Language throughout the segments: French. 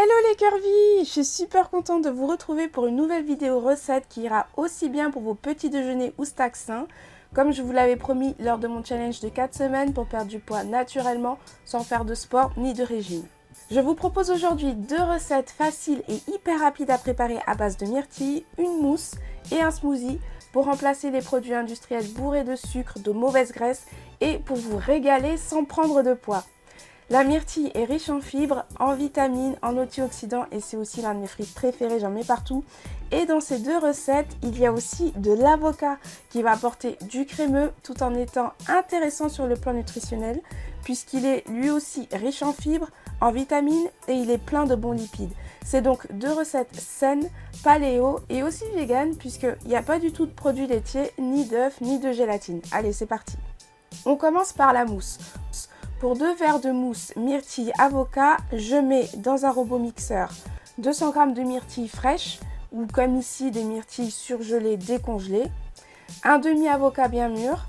Hello les curvy! Je suis super contente de vous retrouver pour une nouvelle vidéo recette qui ira aussi bien pour vos petits déjeuners ou snacks sains, comme je vous l'avais promis lors de mon challenge de 4 semaines pour perdre du poids naturellement sans faire de sport ni de régime. Je vous propose aujourd'hui 2 recettes faciles et hyper rapides à préparer à base de myrtilles, une mousse et un smoothie pour remplacer les produits industriels bourrés de sucre, de mauvaise graisse et pour vous régaler sans prendre de poids. La myrtille est riche en fibres, en vitamines, en antioxydants et c'est aussi l'un de mes fruits préférés, j'en mets partout. Et dans ces 2 recettes, il y a aussi de l'avocat qui va apporter du crémeux tout en étant intéressant sur le plan nutritionnel puisqu'il est lui aussi riche en fibres, en vitamines et il est plein de bons lipides. C'est donc 2 recettes saines, paléo et aussi vegan puisqu'il n'y a pas du tout de produits laitiers, ni d'œufs, ni de gélatine. Allez, c'est parti. On commence par la mousse. Pour 2 verres de mousse myrtille avocat, je mets dans un robot mixeur 200 g de myrtilles fraîches ou comme ici des myrtilles surgelées décongelées, un demi avocat bien mûr,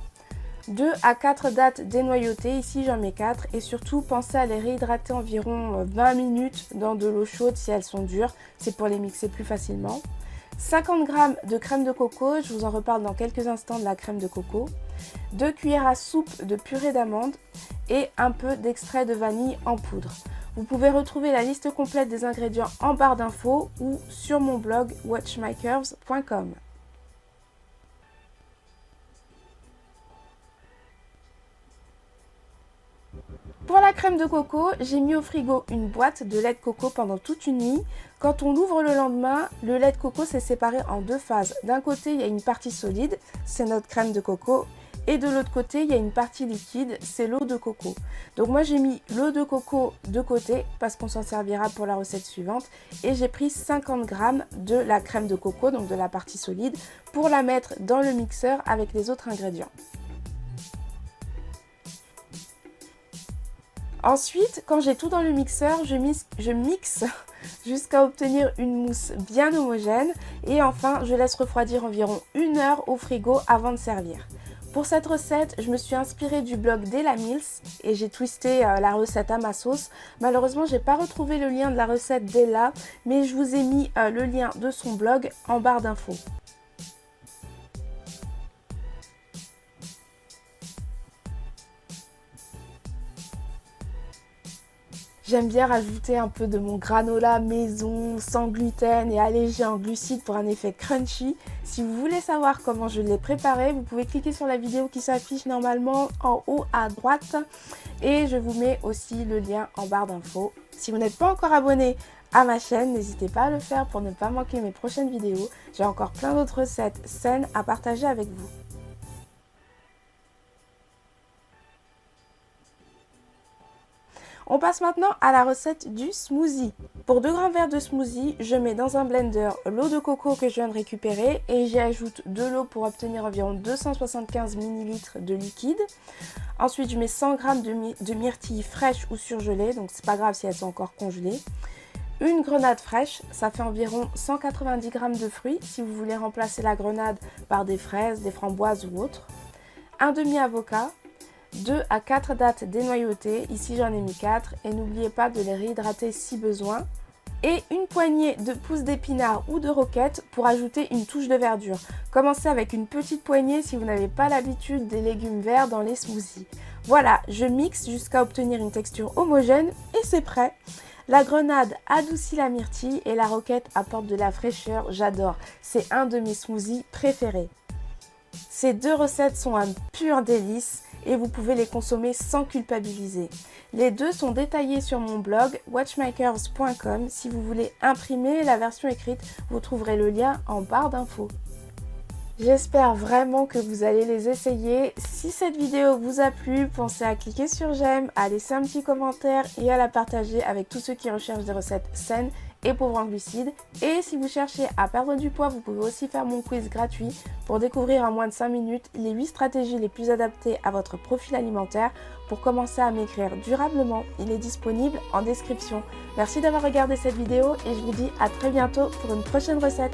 2 à 4 dattes dénoyautées, ici j'en mets 4 et surtout pensez à les réhydrater environ 20 minutes dans de l'eau chaude si elles sont dures, c'est pour les mixer plus facilement. 50 g de crème de coco, je vous en reparle dans quelques instants de la crème de coco, 2 cuillères à soupe de purée d'amande et un peu d'extrait de vanille en poudre. Vous pouvez retrouver la liste complète des ingrédients en barre d'infos ou sur mon blog watchmycurves.com. Pour la crème de coco, j'ai mis au frigo une boîte de lait de coco pendant toute une nuit. Quand on l'ouvre le lendemain, le lait de coco s'est séparé en 2 phases. D'un côté, il y a une partie solide, c'est notre crème de coco. Et de l'autre côté, il y a une partie liquide, c'est l'eau de coco. Donc moi, j'ai mis l'eau de coco de côté parce qu'on s'en servira pour la recette suivante. Et j'ai pris 50 g de la crème de coco, donc de la partie solide, pour la mettre dans le mixeur avec les autres ingrédients. Ensuite, quand j'ai tout dans le mixeur, je mixe jusqu'à obtenir une mousse bien homogène. Et enfin, je laisse refroidir environ 1 heure au frigo avant de servir. Pour cette recette, je me suis inspirée du blog d'Ella Mills et j'ai twisté la recette à ma sauce. Malheureusement, je n'ai pas retrouvé le lien de la recette d'Ella, mais je vous ai mis le lien de son blog en barre d'infos. J'aime bien rajouter un peu de mon granola maison, sans gluten et allégé en glucides pour un effet crunchy. Si vous voulez savoir comment je l'ai préparé, vous pouvez cliquer sur la vidéo qui s'affiche normalement en haut à droite. Et je vous mets aussi le lien en barre d'infos. Si vous n'êtes pas encore abonné à ma chaîne, n'hésitez pas à le faire pour ne pas manquer mes prochaines vidéos. J'ai encore plein d'autres recettes saines à partager avec vous. On passe maintenant à la recette du smoothie. Pour 2 grands verres de smoothie, je mets dans un blender l'eau de coco que je viens de récupérer et j'y ajoute de l'eau pour obtenir environ 275 ml de liquide. Ensuite, je mets 100 g de myrtilles fraîches ou surgelées, donc c'est pas grave si elles sont encore congelées. Une grenade fraîche, ça fait environ 190 g de fruits si vous voulez remplacer la grenade par des fraises, des framboises ou autres. Un demi avocat. 2 à 4 dattes dénoyautées, ici j'en ai mis 4 et n'oubliez pas de les réhydrater si besoin. Et une poignée de pousses d'épinards ou de roquettes pour ajouter une touche de verdure. Commencez avec une petite poignée si vous n'avez pas l'habitude des légumes verts dans les smoothies. Voilà, je mixe jusqu'à obtenir une texture homogène et c'est prêt. La grenade adoucit la myrtille et la roquette apporte de la fraîcheur, j'adore. C'est un de mes smoothies préférés. Ces 2 recettes sont un pur délice et vous pouvez les consommer sans culpabiliser. Les 2 sont détaillés sur mon blog watchmycurves.com. Si vous voulez imprimer la version écrite, vous trouverez le lien en barre d'infos. J'espère vraiment que vous allez les essayer. Si cette vidéo vous a plu, pensez à cliquer sur j'aime, à laisser un petit commentaire et à la partager avec tous ceux qui recherchent des recettes saines et pauvres en glucides. Et si vous cherchez à perdre du poids, vous pouvez aussi faire mon quiz gratuit pour découvrir en moins de 5 minutes les 8 stratégies les plus adaptées à votre profil alimentaire pour commencer à maigrir durablement. Il est disponible en description. Merci d'avoir regardé cette vidéo et je vous dis à très bientôt pour une prochaine recette.